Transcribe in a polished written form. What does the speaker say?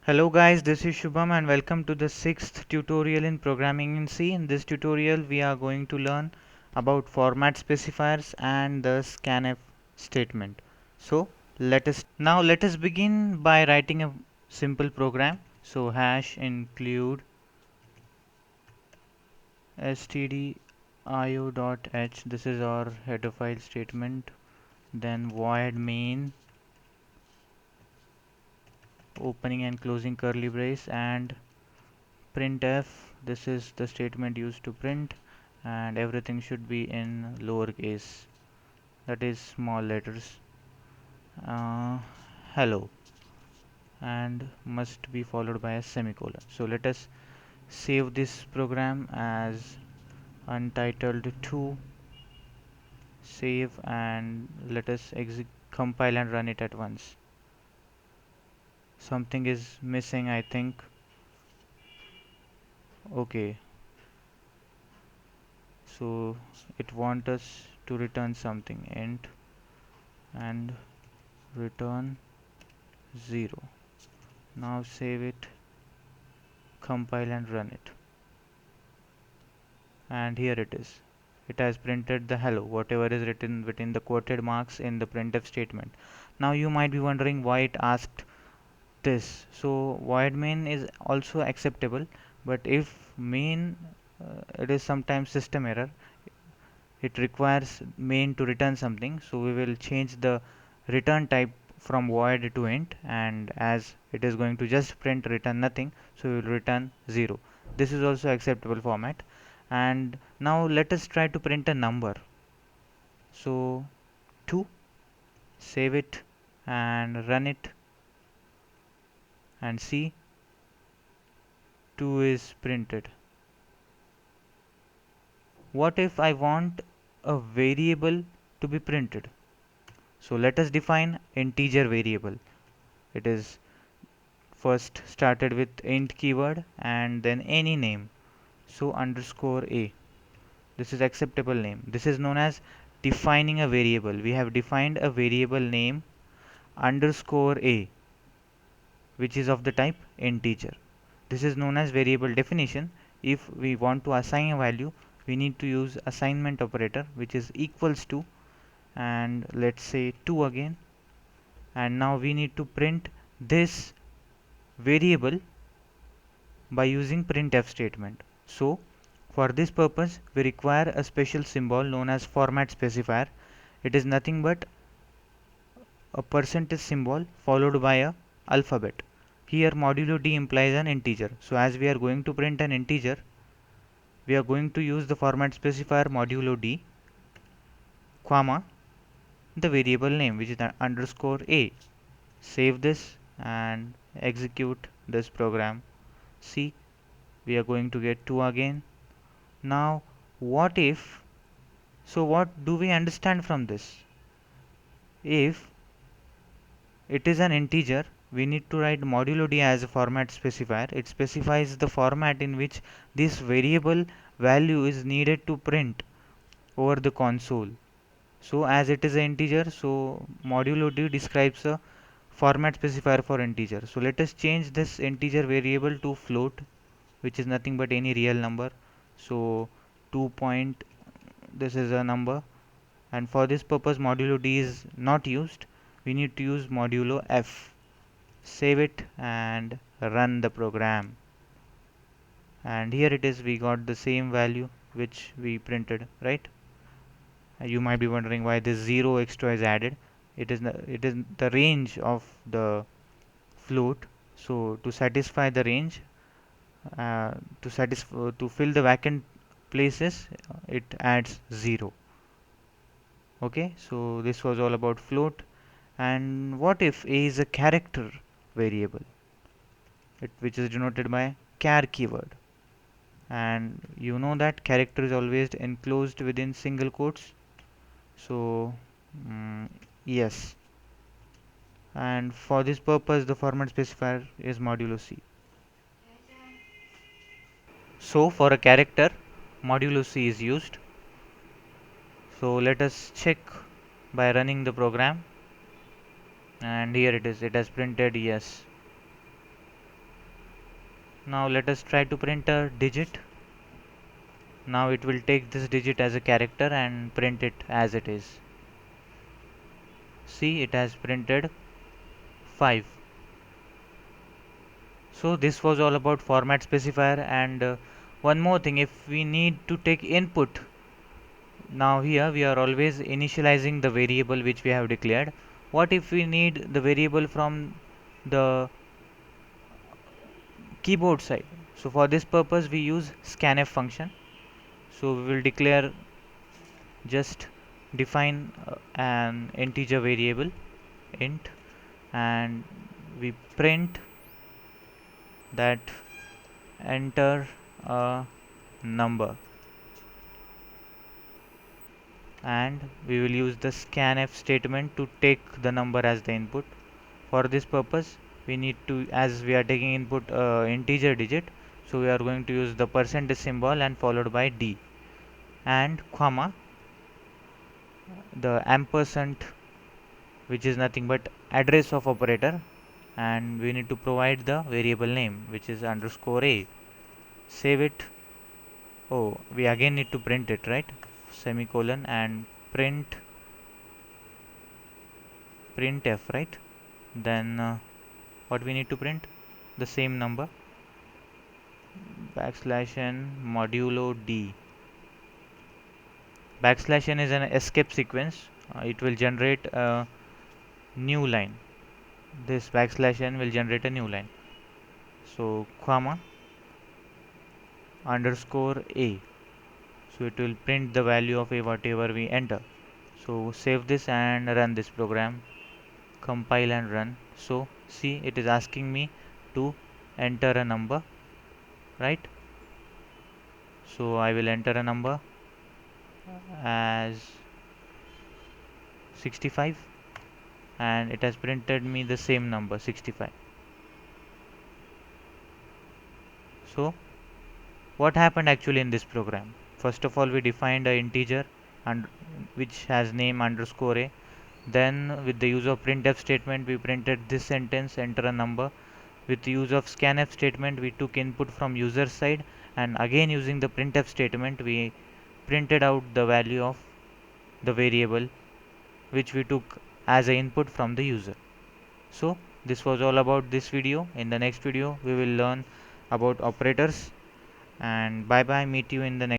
Hello guys, this is Shubham and welcome to the sixth tutorial in programming in C. In this tutorial we are going to learn about format specifiers and the scanf statement. So let us begin by writing a simple program. So hash include stdio.h, this is our header file statement, then void main opening and closing curly brace and printf, this is the statement used to print, and everything should be in lowercase, that is small letters. uh, Hello, and must be followed by a semicolon. So let us save this program as untitled2, save, and let us compile and run it at once. Something is missing, I think. Okay, so it wants us to return something, int and return 0. Now save it, compile and run it. And here it is. It has printed the hello, whatever is written between the quoted marks in the printf statement. Now you might be wondering why it asked this. So void main is also acceptable, but if main, it is sometimes system error. It requires main to return something, so we will change the return type from void to int, and as it is going to just print return nothing, so we will return 0. This is also acceptable format. And now let us try to print a number. So 2, save it and run it and see, 2 is printed. What if I want a variable to be printed? So let us define integer variable. It is first started with int keyword and then any name. So underscore a. This is acceptable name. This is known as defining a variable. We have defined a variable name underscore a, which is of the type integer. This is known as variable definition. If we want to assign a value, we need to use assignment operator, which is equals to, and let's say 2 again. And now we need to print this variable by using printf statement. So for this purpose we require a special symbol known as format specifier. It is nothing but a percentage symbol followed by a alphabet. Here modulo d implies an integer. So as we are going to print an integer, we are going to use the format specifier modulo d, comma, the variable name, which is underscore a. Save this and execute this program. See, we are going to get 2 again. Now what if, so what do we understand from this? If it is an integer, we need to write modulo d as a format specifier. It specifies the format in which this variable value is needed to print over the console. So as it is an integer, so modulo d describes a format specifier for integer. So let us change this integer variable to float, which is nothing but any real number. So 2 point, this is a number, and for this purpose modulo d is not used. We need to use modulo f. Save it and run the program, and here it is, we got the same value which we printed, right? You might be wondering why this 0 extra is added. It is the range of the float. So to satisfy the range, to fill the vacant places, it adds 0. Okay, so this was all about float. And what if a is a character variable, which is denoted by char keyword, and you know that character is always enclosed within single quotes. So yes, and for this purpose the format specifier is modulo c. So for a character, modulo c is used. So let us check by running the program, and here it is, it has printed yes. Now let us try to print a digit. Now it will take this digit as a character and print it as it is. See, it has printed 5. So this was all about format specifier. And one more thing, if we need to take input, now here we are always initializing the variable which we have declared. What if we need the variable from the keyboard side? So for this purpose we use scanf function. So we will declare, just define an integer variable int, and we print that enter a number, and we will use the scanf statement to take the number as the input. For this purpose we need to, as we are taking input integer digit, so we are going to use the percentage symbol and followed by d, and comma the ampersand, which is nothing but address of operator, and we need to provide the variable name, which is underscore a. Save it. Oh, we again need to print it, right? Semicolon and printf, right? Then what we need to print? The same number, backslash n modulo d. Backslash n is an escape sequence. It will generate a new line. This backslash n will generate a new line. So comma underscore a. So it will print the value of a whatever we enter. So save this and run this program. Compile and run. So see, it is asking me to enter a number, right? So I will enter a number as 65, and it has printed me the same number 65. So what happened actually in this program? First of all, we defined an integer and which has name underscore a. Then with the use of printf statement we printed this sentence, enter a number. With the use of scanf statement we took input from user side, and again using the printf statement we printed out the value of the variable which we took as an input from the user. So this was all about this video. In the next video we will learn about operators, and bye bye, meet you in the next